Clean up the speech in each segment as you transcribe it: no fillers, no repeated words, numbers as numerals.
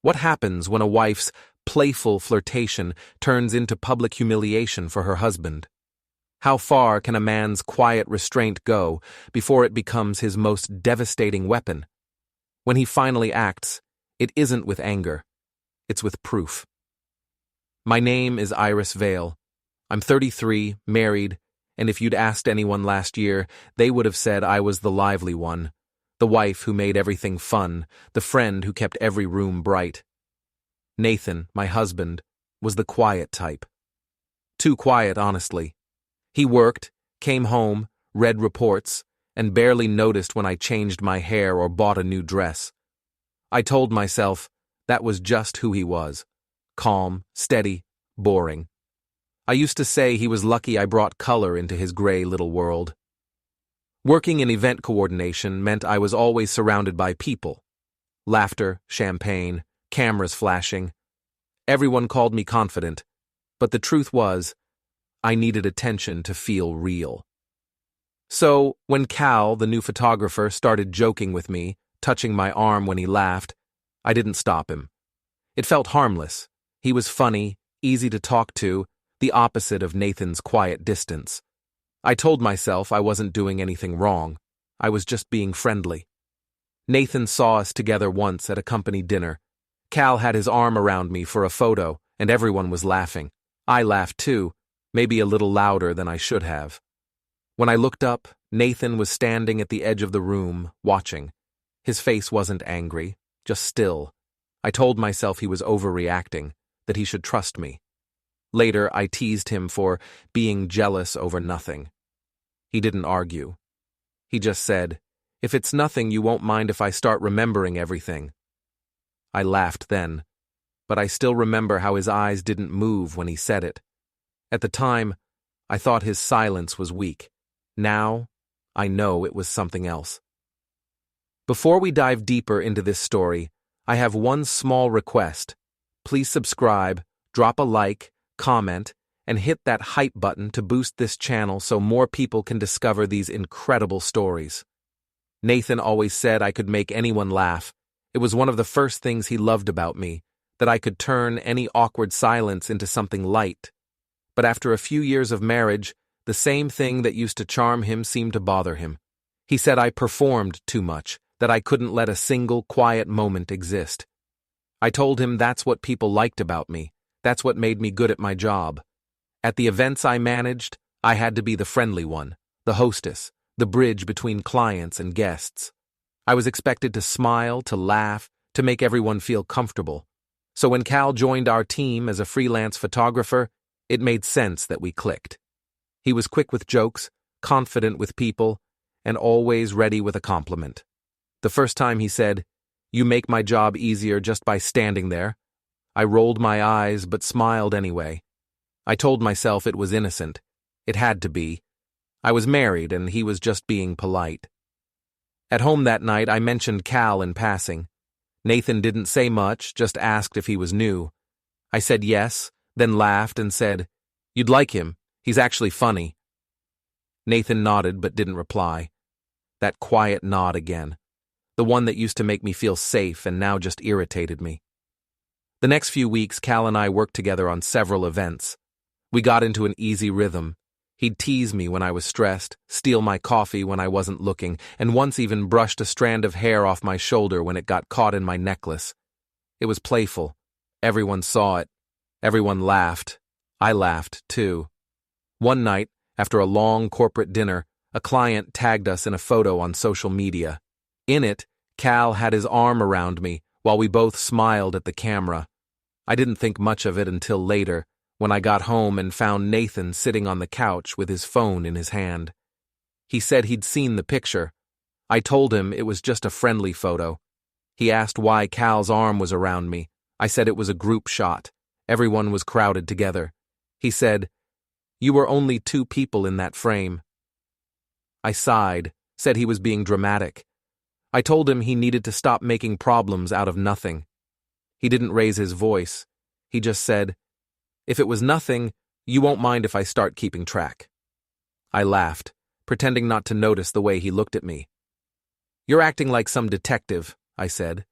What happens when a wife's playful flirtation turns into public humiliation for her husband? How far can a man's quiet restraint go before it becomes his most devastating weapon? When he finally acts, it isn't with anger, it's with proof. My name is Iris Vale. I'm 33, married, and if you'd asked anyone last year, they would have said I was the lively one, the wife who made everything fun, the friend who kept every room bright. Nathan, my husband, was the quiet type. Too quiet, honestly. He worked, came home, read reports, and barely noticed when I changed my hair or bought a new dress. I told myself that was just who he was. Calm, steady, boring. I used to say he was lucky I brought color into his gray little world. Working in event coordination meant I was always surrounded by people. Laughter, champagne, cameras flashing. Everyone called me confident, but the truth was, I needed attention to feel real. So, when Cal, the new photographer, started joking with me, touching my arm when he laughed, I didn't stop him. It felt harmless. He was funny, easy to talk to, the opposite of Nathan's quiet distance. I told myself I wasn't doing anything wrong. I was just being friendly. Nathan saw us together once at a company dinner. Cal had his arm around me for a photo, and everyone was laughing. I laughed too, maybe a little louder than I should have. When I looked up, Nathan was standing at the edge of the room, watching. His face wasn't angry, just still. I told myself he was overreacting, that he should trust me. Later, I teased him for being jealous over nothing. He didn't argue. He just said, "If it's nothing, you won't mind if I start remembering everything." I laughed then, but I still remember how his eyes didn't move when he said it. At the time, I thought his silence was weak. Now, I know it was something else. Before we dive deeper into this story, I have one small request. Please subscribe, drop a like, comment, and hit that hype button to boost this channel so more people can discover these incredible stories. Nathan always said I could make anyone laugh. It was one of the first things he loved about me, that I could turn any awkward silence into something light. But after a few years of marriage, the same thing that used to charm him seemed to bother him. He said I performed too much, that I couldn't let a single quiet moment exist. I told him that's what people liked about me. That's what made me good at my job. At the events I managed, I had to be the friendly one, the hostess, the bridge between clients and guests. I was expected to smile, to laugh, to make everyone feel comfortable. So when Cal joined our team as a freelance photographer, it made sense that we clicked. He was quick with jokes, confident with people, and always ready with a compliment. The first time he said, "You make my job easier just by standing there," I rolled my eyes but smiled anyway. I told myself it was innocent. It had to be. I was married and he was just being polite. At home that night, I mentioned Cal in passing. Nathan didn't say much, just asked if he was new. I said yes, then laughed and said, "You'd like him. He's actually funny." Nathan nodded but didn't reply. That quiet nod again. The one that used to make me feel safe and now just irritated me. The next few weeks, Cal and I worked together on several events. We got into an easy rhythm. He'd tease me when I was stressed, steal my coffee when I wasn't looking, and once even brushed a strand of hair off my shoulder when it got caught in my necklace. It was playful. Everyone saw it. Everyone laughed. I laughed, too. One night, after a long corporate dinner, a client tagged us in a photo on social media. In it, Cal had his arm around me while we both smiled at the camera. I didn't think much of it until later, when I got home and found Nathan sitting on the couch with his phone in his hand. He said he'd seen the picture. I told him it was just a friendly photo. He asked why Cal's arm was around me. I said it was a group shot. Everyone was crowded together. He said, "You were only 2 people in that frame." I sighed, said he was being dramatic. I told him he needed to stop making problems out of nothing. He didn't raise his voice. He just said, "If it was nothing, you won't mind if I start keeping track." I laughed, pretending not to notice the way he looked at me. "You're acting like some detective," I said.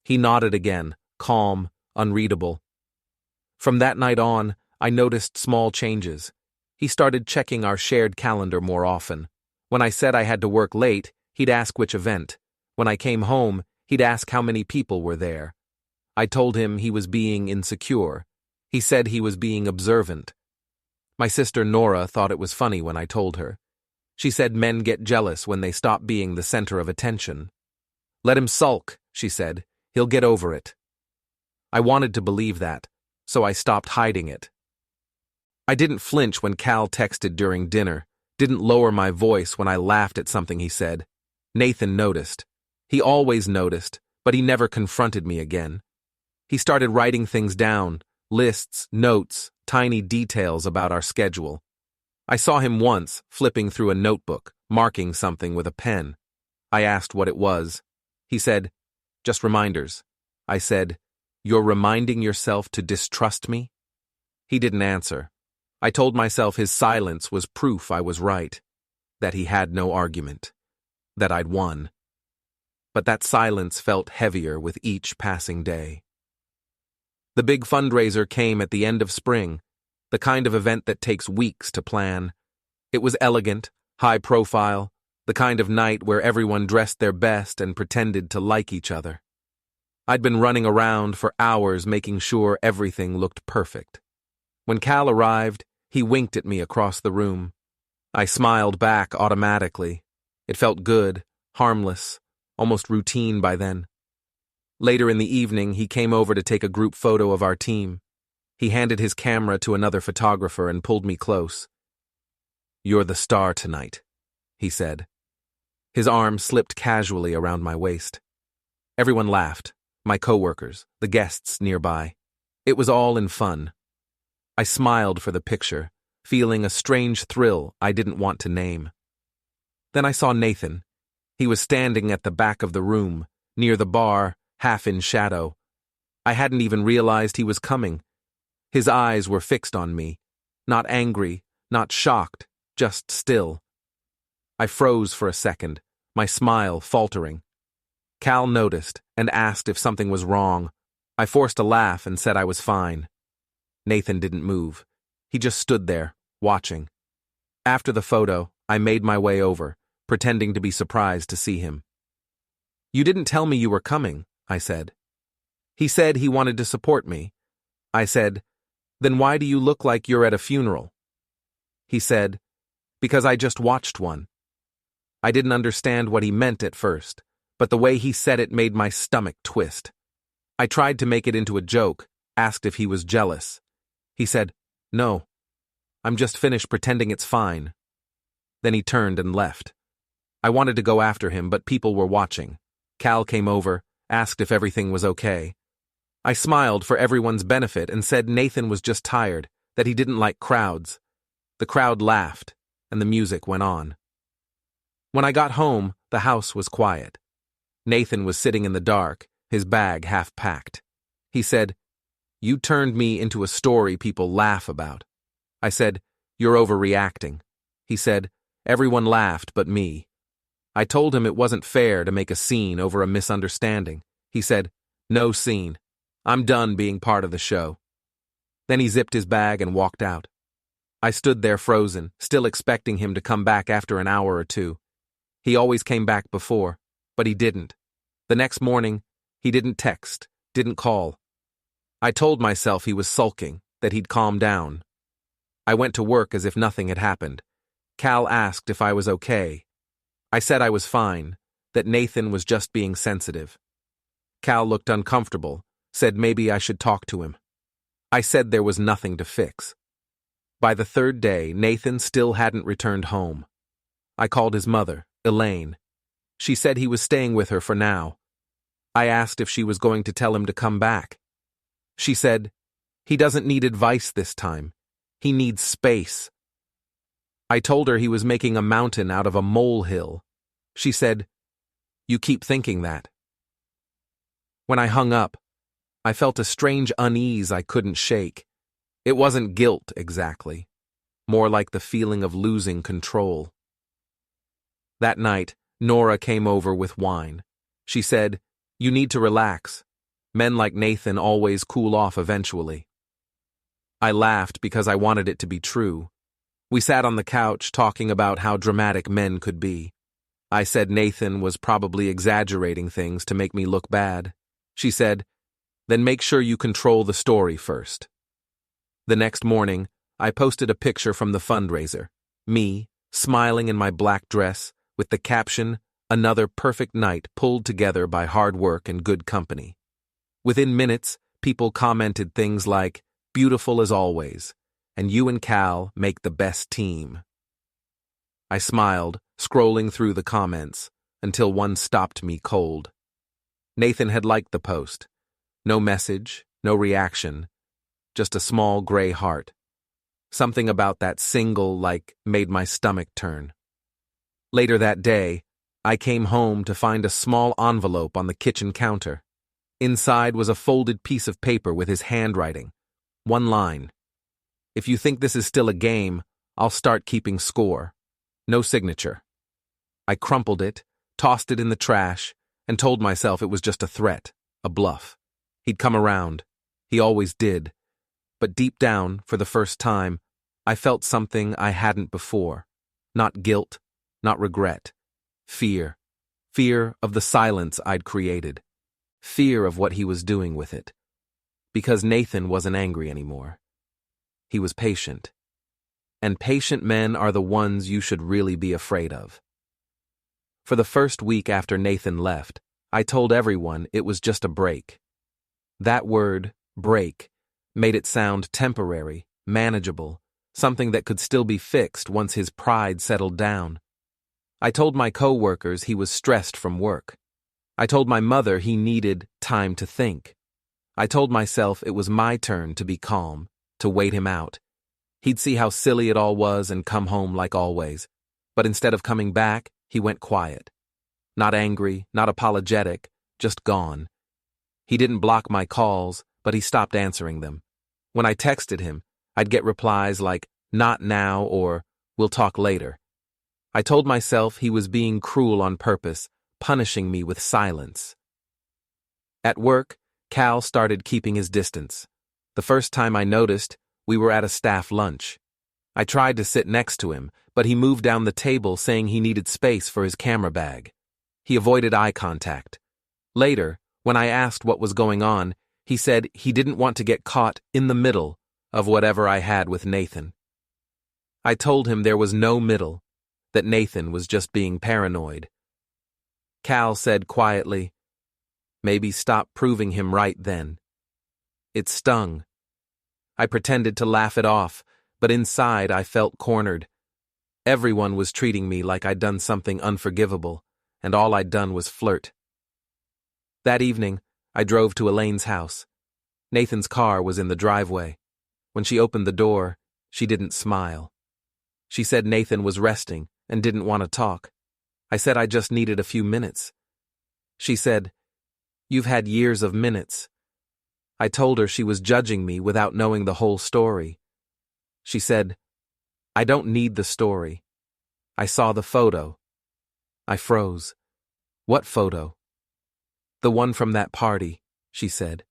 He nodded again, calm, unreadable. From that night on, I noticed small changes. He started checking our shared calendar more often. When I said I had to work late, he'd ask which event. When I came home, he'd ask how many people were there. I told him he was being insecure. He said he was being observant. My sister Nora thought it was funny when I told her. She said men get jealous when they stop being the center of attention. Let him sulk, she said. He'll get over it. I wanted to believe that, so I stopped hiding it. I didn't flinch when Cal texted during dinner, didn't lower my voice when I laughed at something he said. Nathan noticed. He always noticed, but he never confronted me again. He started writing things down, lists, notes, tiny details about our schedule. I saw him once, flipping through a notebook, marking something with a pen. I asked what it was. He said, "Just reminders." I said, "You're reminding yourself to distrust me?" He didn't answer. I told myself his silence was proof I was right, that he had no argument, that I'd won. But that silence felt heavier with each passing day. The big fundraiser came at the end of spring, the kind of event that takes weeks to plan. It was elegant, high profile, the kind of night where everyone dressed their best and pretended to like each other. I'd been running around for hours making sure everything looked perfect. When Cal arrived, he winked at me across the room. I smiled back automatically. It felt good, harmless, almost routine by then. Later in the evening, he came over to take a group photo of our team. He handed his camera to another photographer and pulled me close. "You're the star tonight," he said. His arm slipped casually around my waist. Everyone laughed, my coworkers, the guests nearby. It was all in fun. I smiled for the picture, feeling a strange thrill I didn't want to name. Then I saw Nathan. He was standing at the back of the room, near the bar, half in shadow. I hadn't even realized he was coming. His eyes were fixed on me, not angry, not shocked, just still. I froze for a second, my smile faltering. Cal noticed and asked if something was wrong. I forced a laugh and said I was fine. Nathan didn't move. He just stood there, watching. After the photo, I made my way over, pretending to be surprised to see him. "You didn't tell me you were coming," I said. He said he wanted to support me. I said, "Then why do you look like you're at a funeral?" He said, "Because I just watched one." I didn't understand what he meant at first, but the way he said it made my stomach twist. I tried to make it into a joke, asked if he was jealous. He said, "No, I'm just finished pretending it's fine." Then he turned and left. I wanted to go after him, but people were watching. Cal came over, asked if everything was okay. I smiled for everyone's benefit and said Nathan was just tired, that he didn't like crowds. The crowd laughed, and the music went on. When I got home, the house was quiet. Nathan was sitting in the dark, his bag half packed. He said, "You turned me into a story people laugh about." I said, "You're overreacting." He said, "Everyone laughed but me." I told him it wasn't fair to make a scene over a misunderstanding. He said, "No scene. I'm done being part of the show." Then he zipped his bag and walked out. I stood there frozen, still expecting him to come back after an hour or two. He always came back before, but he didn't. The next morning, he didn't text, didn't call. I told myself he was sulking, that he'd calm down. I went to work as if nothing had happened. Cal asked if I was okay. I said I was fine, that Nathan was just being sensitive. Cal looked uncomfortable, said maybe I should talk to him. I said there was nothing to fix. By the third day, Nathan still hadn't returned home. I called his mother, Elaine. She said he was staying with her for now. I asked if she was going to tell him to come back. She said, "He doesn't need advice this time. He needs space." I told her he was making a mountain out of a molehill. She said, "You keep thinking that." When I hung up, I felt a strange unease I couldn't shake. It wasn't guilt exactly, more like the feeling of losing control. That night, Nora came over with wine. She said, "You need to relax. Men like Nathan always cool off eventually. I laughed because I wanted it to be true. We sat on the couch talking about how dramatic men could be. I said Nathan was probably exaggerating things to make me look bad. She said, "Then make sure you control the story first." The next morning, I posted a picture from the fundraiser, me, smiling in my black dress, with the caption, "Another perfect night pulled together by hard work and good company." Within minutes, people commented things like, "Beautiful as always," and "You and Cal make the best team." I smiled, scrolling through the comments, until one stopped me cold. Nathan had liked the post. No message, no reaction, just a small gray heart. Something about that single like made my stomach turn. Later that day, I came home to find a small envelope on the kitchen counter. Inside was a folded piece of paper with his handwriting. One line. "If you think this is still a game, I'll start keeping score." No signature. I crumpled it, tossed it in the trash, and told myself it was just a threat, a bluff. He'd come around. He always did. But deep down, for the first time, I felt something I hadn't before. Not guilt, not regret. Fear. Fear of the silence I'd created. Fear of what he was doing with it. Because Nathan wasn't angry anymore. He was patient. And patient men are the ones you should really be afraid of. For the first week after Nathan left, I told everyone it was just a break. That word, break, made it sound temporary, manageable, something that could still be fixed once his pride settled down. I told my co-workers he was stressed from work. I told my mother he needed time to think. I told myself it was my turn to be calm, to wait him out. He'd see how silly it all was and come home like always. But instead of coming back, he went quiet. Not angry, not apologetic, just gone. He didn't block my calls, but he stopped answering them. When I texted him, I'd get replies like, "Not now," or "We'll talk later." I told myself he was being cruel on purpose, punishing me with silence. At work, Cal started keeping his distance. The first time I noticed, we were at a staff lunch. I tried to sit next to him, but he moved down the table saying he needed space for his camera bag. He avoided eye contact. Later, when I asked what was going on, he said he didn't want to get caught in the middle of whatever I had with Nathan. I told him there was no middle, that Nathan was just being paranoid. Cal said quietly, "Maybe stop proving him right then." It stung. I pretended to laugh it off, but inside I felt cornered. Everyone was treating me like I'd done something unforgivable, and all I'd done was flirt. That evening, I drove to Elaine's house. Nathan's car was in the driveway. When she opened the door, she didn't smile. She said Nathan was resting and didn't want to talk. I said I just needed a few minutes. She said, "You've had years of minutes." I told her she was judging me without knowing the whole story. She said, "I don't need the story. I saw the photo." I froze. "What photo?" "The one from that party," she said.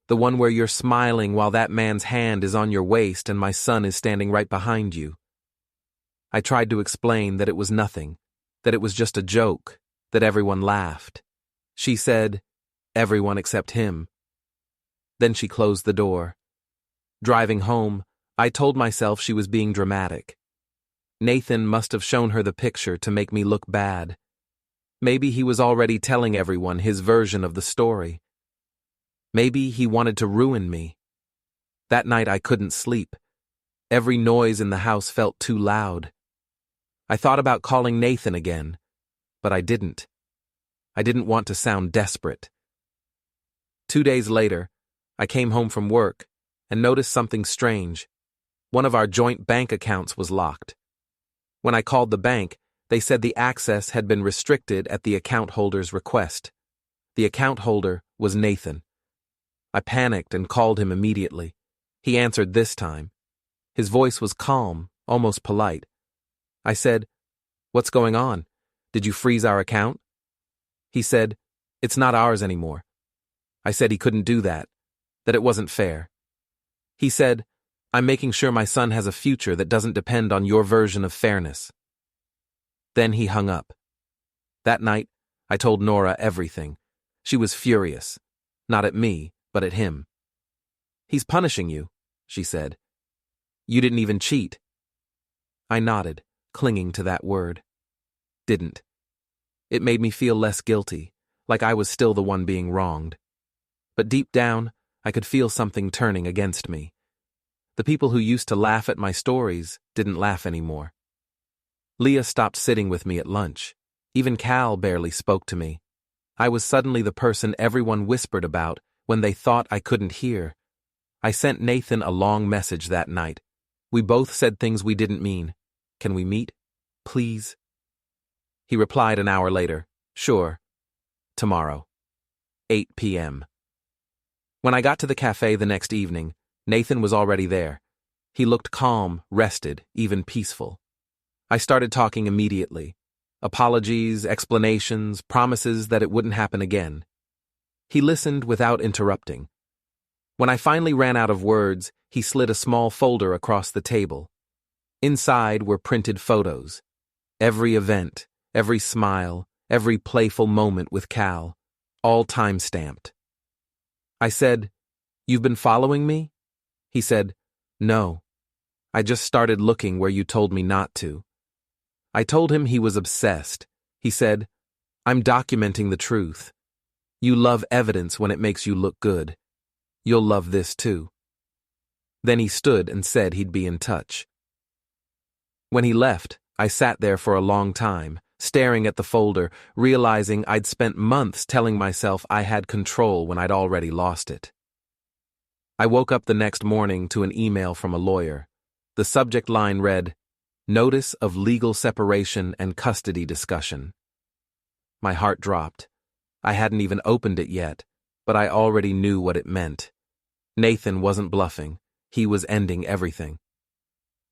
"The one where you're smiling while that man's hand is on your waist and my son is standing right behind you." I tried to explain that it was nothing, that it was just a joke, that everyone laughed. She said, "Everyone except him." Then she closed the door. Driving home, I told myself she was being dramatic. Nathan must have shown her the picture to make me look bad. Maybe he was already telling everyone his version of the story. Maybe he wanted to ruin me. That night I couldn't sleep. Every noise in the house felt too loud. I thought about calling Nathan again, but I didn't. I didn't want to sound desperate. 2 days later, I came home from work and noticed something strange. One of our joint bank accounts was locked. When I called the bank, they said the access had been restricted at the account holder's request. The account holder was Nathan. I panicked and called him immediately. He answered this time. His voice was calm, almost polite. I said, "What's going on? Did you freeze our account?" He said, "It's not ours anymore." I said he couldn't do that it wasn't fair. He said, I'm making sure my son has a future that doesn't depend on your version of fairness. Then he hung up. That night, I told Nora everything. She was furious. Not at me, but at him. He's punishing you, she said. You didn't even cheat. I nodded, clinging to that word. Didn't. It made me feel less guilty, like I was still the one being wronged. But deep down, I could feel something turning against me. The people who used to laugh at my stories didn't laugh anymore. Leah stopped sitting with me at lunch. Even Cal barely spoke to me. I was suddenly the person everyone whispered about when they thought I couldn't hear. I sent Nathan a long message that night. We both said things we didn't mean. Can we meet? Please? He replied an hour later. Sure. Tomorrow. 8 p.m. When I got to the cafe the next evening, Nathan was already there. He looked calm, rested, even peaceful. I started talking immediately. Apologies, explanations, promises that it wouldn't happen again. He listened without interrupting. When I finally ran out of words, he slid a small folder across the table. Inside were printed photos. Every event, every smile, every playful moment with Cal, all time-stamped. I said, You've been following me? He said, No. I just started looking where you told me not to. I told him he was obsessed. He said, I'm documenting the truth. You love evidence when it makes you look good. You'll love this too. Then he stood and said he'd be in touch. When he left, I sat there for a long time, staring at the folder, realizing I'd spent months telling myself I had control when I'd already lost it. I woke up the next morning to an email from a lawyer. The subject line read, Notice of legal separation and custody discussion. My heart dropped. I hadn't even opened it yet, but I already knew what it meant. Nathan wasn't bluffing. He was ending everything.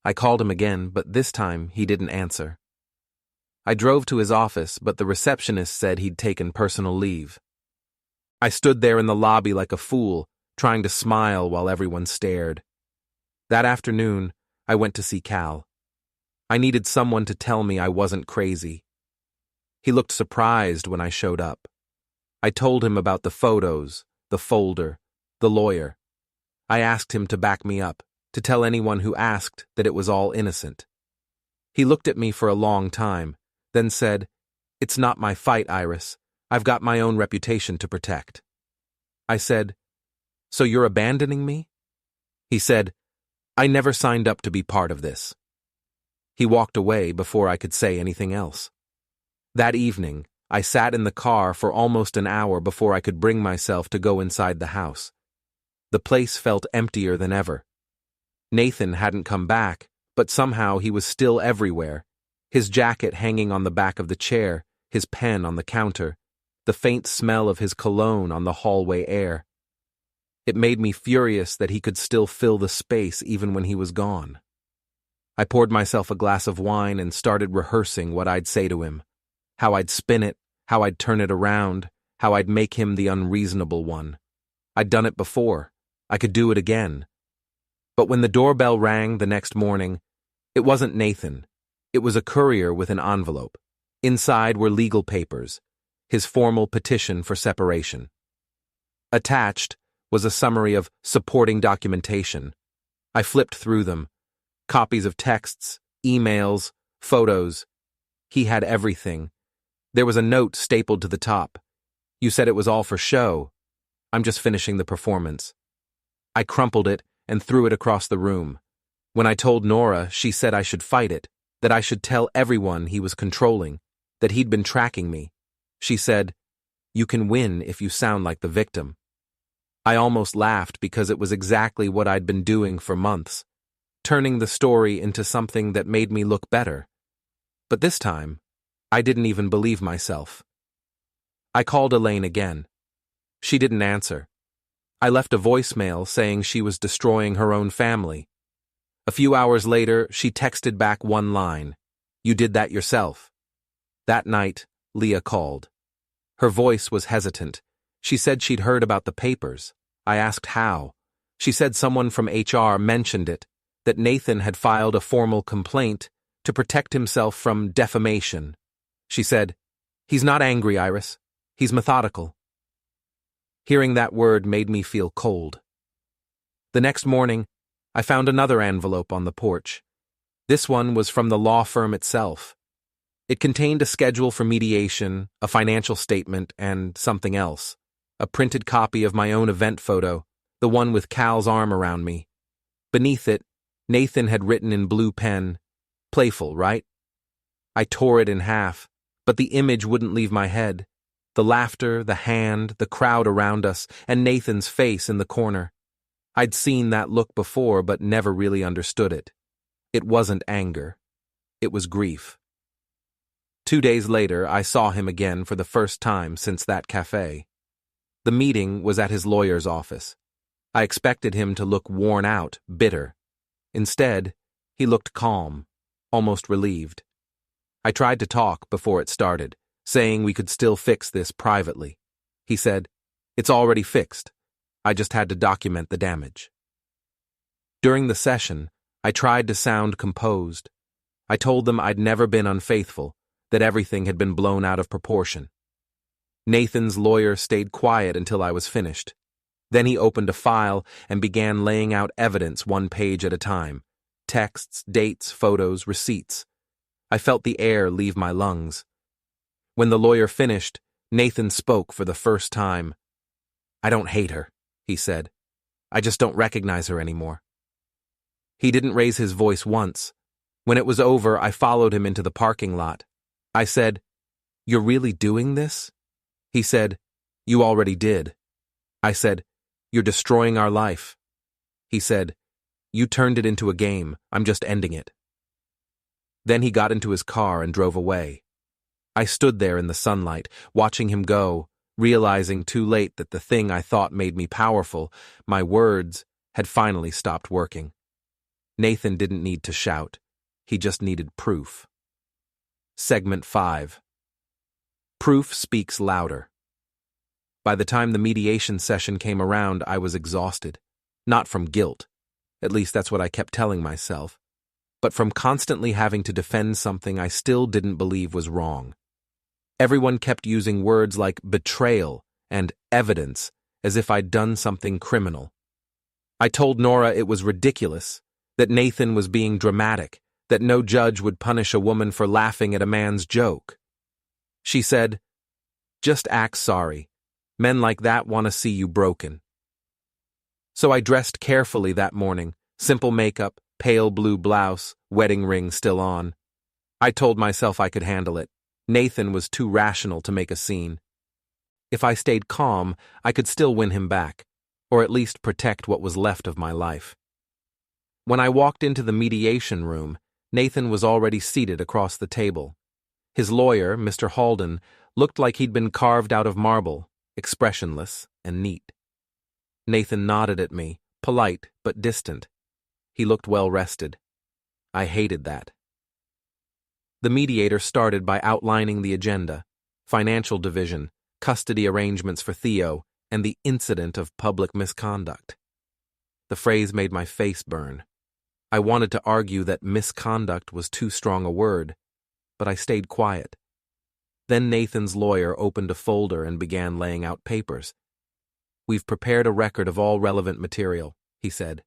I called him again, but this time he didn't answer. I drove to his office, but the receptionist said he'd taken personal leave. I stood there in the lobby like a fool, trying to smile while everyone stared. That afternoon, I went to see Cal. I needed someone to tell me I wasn't crazy. He looked surprised when I showed up. I told him about the photos, the folder, the lawyer. I asked him to back me up, to tell anyone who asked that it was all innocent. He looked at me for a long time, then said, It's not my fight, Iris. I've got my own reputation to protect. I said, So you're abandoning me? He said, I never signed up to be part of this. He walked away before I could say anything else. That evening, I sat in the car for almost an hour before I could bring myself to go inside the house. The place felt emptier than ever. Nathan hadn't come back, but somehow he was still everywhere. His jacket hanging on the back of the chair, his pen on the counter, the faint smell of his cologne on the hallway air. It made me furious that he could still fill the space even when he was gone. I poured myself a glass of wine and started rehearsing what I'd say to him, how I'd spin it, how I'd turn it around, how I'd make him the unreasonable one. I'd done it before. I could do it again. But when the doorbell rang the next morning, it wasn't Nathan. It was a courier with an envelope. Inside were legal papers, his formal petition for separation. Attached was a summary of supporting documentation. I flipped through them. Copies of texts, emails, photos. He had everything. There was a note stapled to the top. You said it was all for show. I'm just finishing the performance. I crumpled it and threw it across the room. When I told Nora, she said I should fight it, that I should tell everyone he was controlling, that he'd been tracking me. She said, You can win if you sound like the victim. I almost laughed because it was exactly what I'd been doing for months, turning the story into something that made me look better. But this time, I didn't even believe myself. I called Elaine again. She didn't answer. I left a voicemail saying she was destroying her own family. A few hours later, she texted back one line, You did that yourself. That night, Leah called. Her voice was hesitant. She said she'd heard about the papers. I asked how. She said someone from HR mentioned it, that Nathan had filed a formal complaint to protect himself from defamation. She said, "He's not angry, Iris. He's methodical." Hearing that word made me feel cold. The next morning, I found another envelope on the porch. This one was from the law firm itself. It contained a schedule for mediation, a financial statement, and something else. A printed copy of my own event photo, the one with Cal's arm around me. Beneath it, Nathan had written in blue pen, "Playful, right?" I tore it in half, but the image wouldn't leave my head. The laughter, the hand, the crowd around us, and Nathan's face in the corner. I'd seen that look before, but never really understood it. It wasn't anger. It was grief. 2 days later, I saw him again for the first time since that cafe. The meeting was at his lawyer's office. I expected him to look worn out, bitter. Instead, he looked calm, almost relieved. I tried to talk before it started, saying we could still fix this privately. He said, "It's already fixed. I just had to document the damage." During the session, I tried to sound composed. I told them I'd never been unfaithful, that everything had been blown out of proportion. Nathan's lawyer stayed quiet until I was finished. Then he opened a file and began laying out evidence 1 page at a time. Texts, dates, photos, receipts. I felt the air leave my lungs. When the lawyer finished, Nathan spoke for the first time. "I don't hate her," he said. "I just don't recognize her anymore." He didn't raise his voice once. When it was over, I followed him into the parking lot. I said, "You're really doing this?" He said, "You already did." I said, "You're destroying our life." He said, "You turned it into a game. I'm just ending it." Then he got into his car and drove away. I stood there in the sunlight, watching him go, realizing too late that the thing I thought made me powerful, my words, had finally stopped working. Nathan didn't need to shout. He just needed proof. Segment 5. Proof speaks louder. By the time the mediation session came around, I was exhausted. Not from guilt. At least that's what I kept telling myself. But from constantly having to defend something I still didn't believe was wrong. Everyone kept using words like betrayal and evidence as if I'd done something criminal. I told Nora it was ridiculous, that Nathan was being dramatic, that no judge would punish a woman for laughing at a man's joke. She said, "Just act sorry. Men like that want to see you broken." So I dressed carefully that morning, simple makeup, pale blue blouse, wedding ring still on. I told myself I could handle it. Nathan was too rational to make a scene. If I stayed calm, I could still win him back, or at least protect what was left of my life. When I walked into the mediation room, Nathan was already seated across the table. His lawyer, Mr. Halden, looked like he'd been carved out of marble, expressionless and neat. Nathan nodded at me, polite but distant. He looked well-rested. I hated that. The mediator started by outlining the agenda: financial division, custody arrangements for Theo, and the incident of public misconduct. The phrase made my face burn. I wanted to argue that misconduct was too strong a word, but I stayed quiet. Then Nathan's lawyer opened a folder and began laying out papers. "We've prepared a record of all relevant material," he said,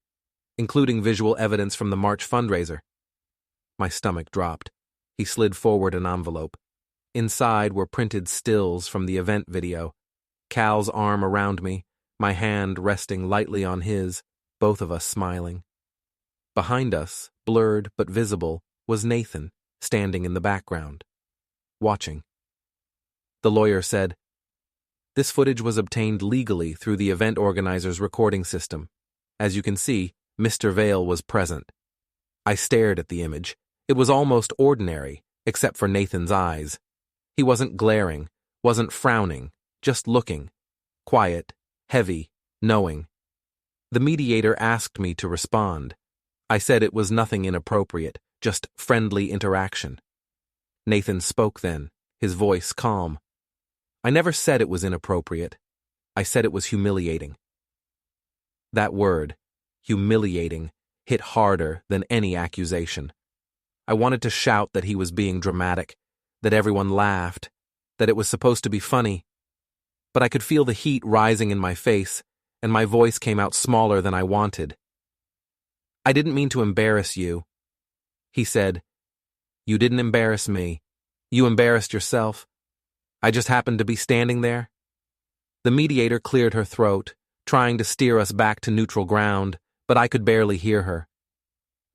"including visual evidence from the March fundraiser." My stomach dropped. He slid forward an envelope. Inside were printed stills from the event video, Cal's arm around me, my hand resting lightly on his, both of us smiling. Behind us, blurred but visible, was Nathan, standing in the background, watching. The lawyer said, "This footage was obtained legally through the event organizer's recording system. As you can see, Mr. Vale was present." I stared at the image. It was almost ordinary, except for Nathan's eyes. He wasn't glaring, wasn't frowning, just looking. Quiet, heavy, knowing. The mediator asked me to respond. I said it was nothing inappropriate, just friendly interaction. Nathan spoke then, his voice calm. "I never said it was inappropriate. I said it was humiliating. That word, humiliating, hit harder than any accusation. I wanted to shout that he was being dramatic, that everyone laughed, that it was supposed to be funny. But I could feel the heat rising in my face, and my voice came out smaller than I wanted. I didn't mean to embarrass you. He said, You didn't embarrass me. You embarrassed yourself. I just happened to be standing there. The mediator cleared her throat, trying to steer us back to neutral ground, but I could barely hear her.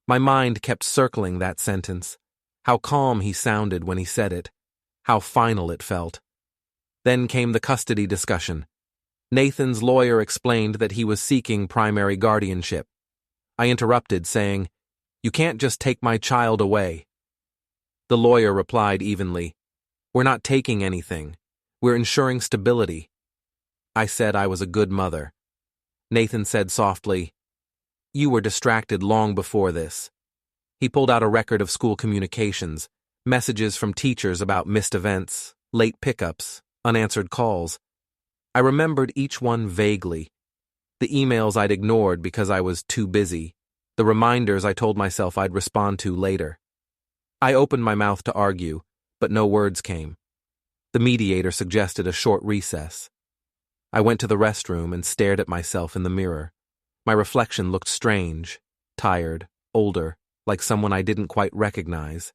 My mind kept circling that sentence. How calm he sounded when he said it. How final it felt. Then came the custody discussion. Nathan's lawyer explained that he was seeking primary guardianship. I interrupted, saying, You can't just take my child away. The lawyer replied evenly, We're not taking anything. We're ensuring stability. I said I was a good mother. Nathan said softly, You were distracted long before this. He pulled out a record of school communications, messages from teachers about missed events, late pickups, unanswered calls. I remembered each one vaguely. The emails I'd ignored because I was too busy, the reminders I told myself I'd respond to later. I opened my mouth to argue, but no words came. The mediator suggested a short recess. I went to the restroom and stared at myself in the mirror. My reflection looked strange, tired, older, like someone I didn't quite recognize.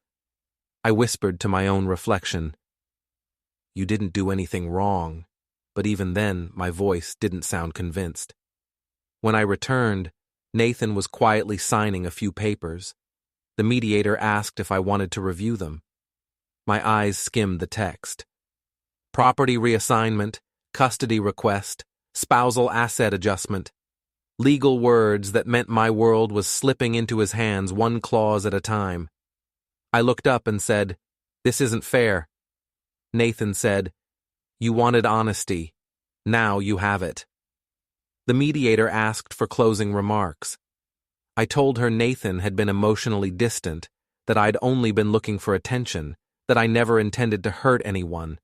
I whispered to my own reflection, You didn't do anything wrong, but even then my voice didn't sound convinced. When I returned, Nathan was quietly signing a few papers. The mediator asked if I wanted to review them. My eyes skimmed the text. Property reassignment, custody request, spousal asset adjustment. Legal words that meant my world was slipping into his hands one clause at a time. I looked up and said, This isn't fair. Nathan said, You wanted honesty. Now you have it. The mediator asked for closing remarks. I told her Nathan had been emotionally distant, that I'd only been looking for attention, that I never intended to hurt anyone.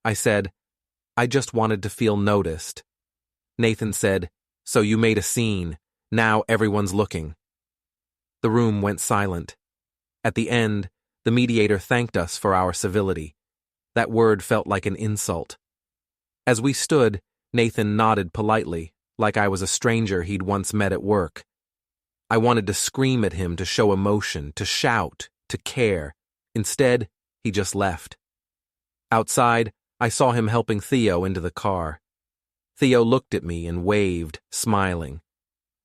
I said, I just wanted to feel noticed. Nathan said, So you made a scene. Now everyone's looking. The room went silent. At the end, the mediator thanked us for our civility. That word felt like an insult. As we stood, Nathan nodded politely, like I was a stranger he'd once met at work. I wanted to scream at him to show emotion, to shout, to care. Instead, he just left. Outside, I saw him helping Theo into the car. Theo looked at me and waved, smiling.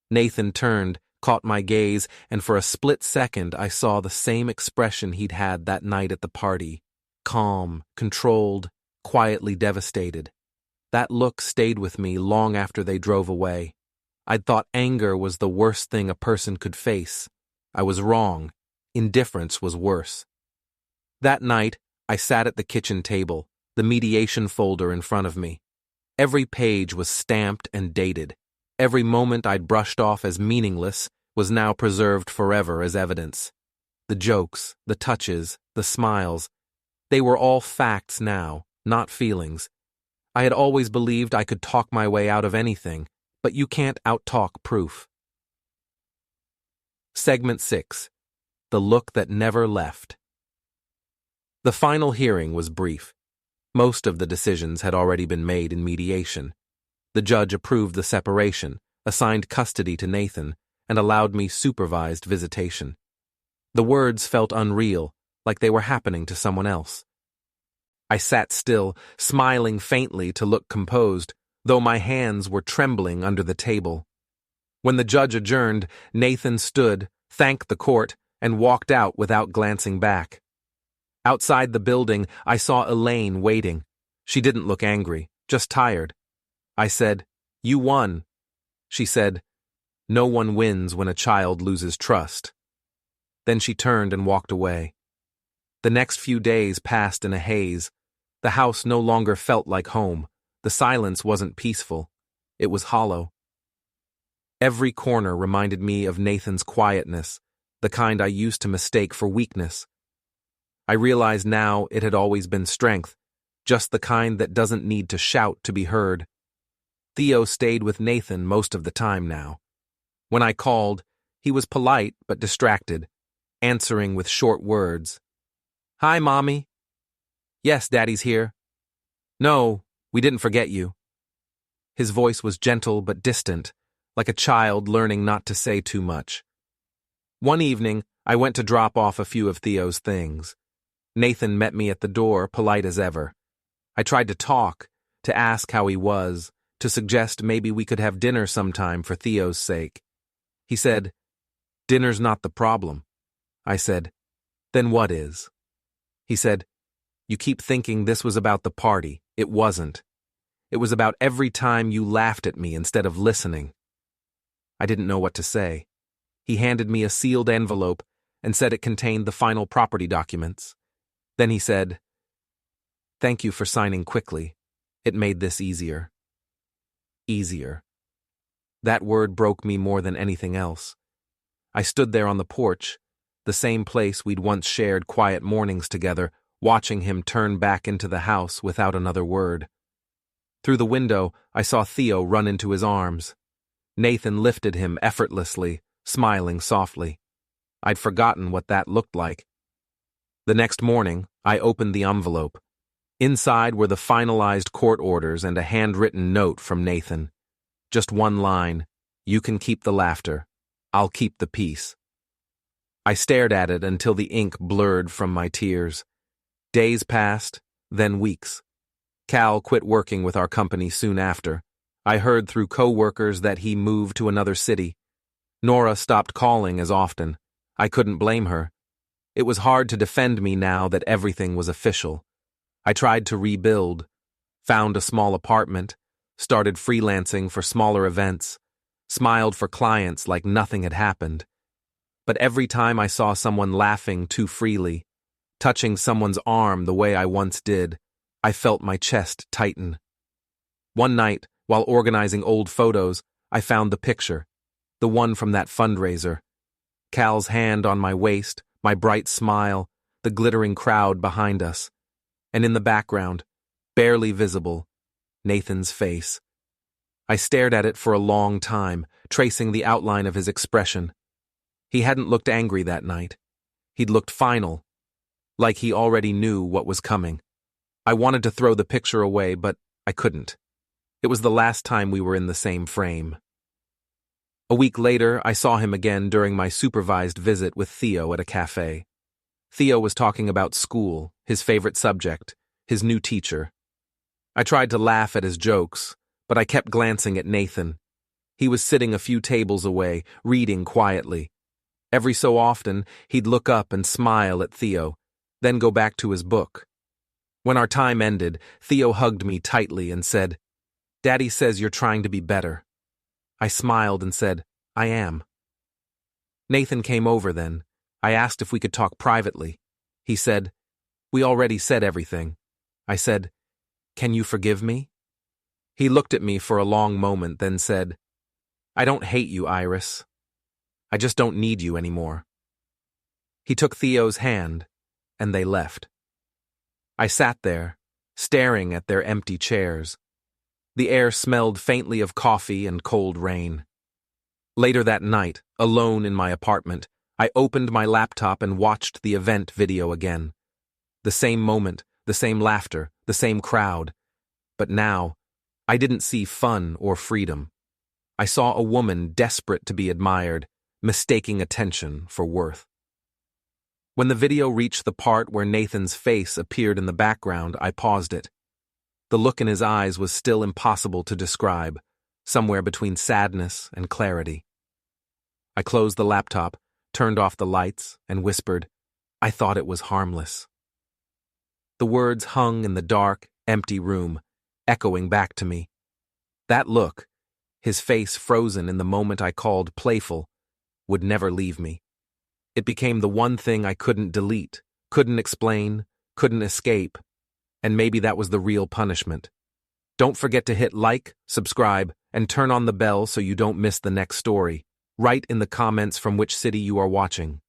Nathan turned, caught my gaze, and for a split second I saw the same expression he'd had that night at the party. Calm, controlled, quietly devastated. That look stayed with me long after they drove away. I'd thought anger was the worst thing a person could face. I was wrong. Indifference was worse. That night, I sat at the kitchen table, the mediation folder in front of me. Every page was stamped and dated. Every moment I'd brushed off as meaningless was now preserved forever as evidence. The jokes, the touches, the smiles, they were all facts now, not feelings. I had always believed I could talk my way out of anything, but you can't out-talk proof. Segment 6. The Look That Never Left. The final hearing was brief. Most of the decisions had already been made in mediation. The judge approved the separation, assigned custody to Nathan, and allowed me supervised visitation. The words felt unreal, like they were happening to someone else. I sat still, smiling faintly to look composed, though my hands were trembling under the table. When the judge adjourned, Nathan stood, thanked the court, and walked out without glancing back. Outside the building, I saw Elaine waiting. She didn't look angry, just tired. I said, "You won." She said, "No one wins when a child loses trust." Then she turned and walked away. The next few days passed in a haze. The house no longer felt like home. The silence wasn't peaceful. It was hollow. Every corner reminded me of Nathan's quietness, the kind I used to mistake for weakness. I realized now it had always been strength, just the kind that doesn't need to shout to be heard. Theo stayed with Nathan most of the time now. When I called, he was polite but distracted, answering with short words. "Hi, Mommy." "Yes, Daddy's here." "No, we didn't forget you." His voice was gentle but distant, like a child learning not to say too much. One evening, I went to drop off a few of Theo's things. Nathan met me at the door, polite as ever. I tried to talk, to ask how he was, to suggest maybe we could have dinner sometime for Theo's sake. He said, "Dinner's not the problem." I said, "Then what is?" He said, "You keep thinking this was about the party. It wasn't. It was about every time you laughed at me instead of listening." I didn't know what to say. He handed me a sealed envelope and said it contained the final property documents. Then he said, "Thank you for signing quickly. It made this easier." Easier. That word broke me more than anything else. I stood there on the porch, the same place we'd once shared quiet mornings together, watching him turn back into the house without another word. Through the window, I saw Theo run into his arms. Nathan lifted him effortlessly, smiling softly. I'd forgotten what that looked like. The next morning, I opened the envelope. Inside were the finalized court orders and a handwritten note from Nathan. Just one line, "You can keep the laughter. I'll keep the peace." I stared at it until the ink blurred from my tears. Days passed, then weeks. Cal quit working with our company soon after. I heard through co-workers that he moved to another city. Nora stopped calling as often. I couldn't blame her. It was hard to defend me now that everything was official. I tried to rebuild, found a small apartment, started freelancing for smaller events, smiled for clients like nothing had happened. But every time I saw someone laughing too freely, touching someone's arm the way I once did, I felt my chest tighten. One night, while organizing old photos, I found the picture, the one from that fundraiser. Cal's hand on my waist, my bright smile, the glittering crowd behind us. And in the background, barely visible, Nathan's face. I stared at it for a long time, tracing the outline of his expression. He hadn't looked angry that night. He'd looked final, like he already knew what was coming. I wanted to throw the picture away, but I couldn't. It was the last time we were in the same frame. A week later, I saw him again during my supervised visit with Theo at a cafe. Theo was talking about school, his favorite subject, his new teacher. I tried to laugh at his jokes, but I kept glancing at Nathan. He was sitting a few tables away, reading quietly. Every so often, he'd look up and smile at Theo, then go back to his book. When our time ended, Theo hugged me tightly and said, "Daddy says you're trying to be better." I smiled and said, "I am." Nathan came over then. I asked if we could talk privately. He said, "We already said everything." I said, "Can you forgive me?" He looked at me for a long moment, then said, "I don't hate you, Iris. I just don't need you anymore." He took Theo's hand, and they left. I sat there, staring at their empty chairs. The air smelled faintly of coffee and cold rain. Later that night, alone in my apartment, I opened my laptop and watched the event video again. The same moment, the same laughter, the same crowd. But now, I didn't see fun or freedom. I saw a woman desperate to be admired, mistaking attention for worth. When the video reached the part where Nathan's face appeared in the background, I paused it. The look in his eyes was still impossible to describe, somewhere between sadness and clarity. I closed the laptop, turned off the lights, and whispered, "I thought it was harmless." The words hung in the dark, empty room, echoing back to me. That look, his face frozen in the moment I called playful, would never leave me. It became the one thing I couldn't delete, couldn't explain, couldn't escape, and maybe that was the real punishment. Don't forget to hit like, subscribe, and turn on the bell so you don't miss the next story. Write in the comments from which city you are watching.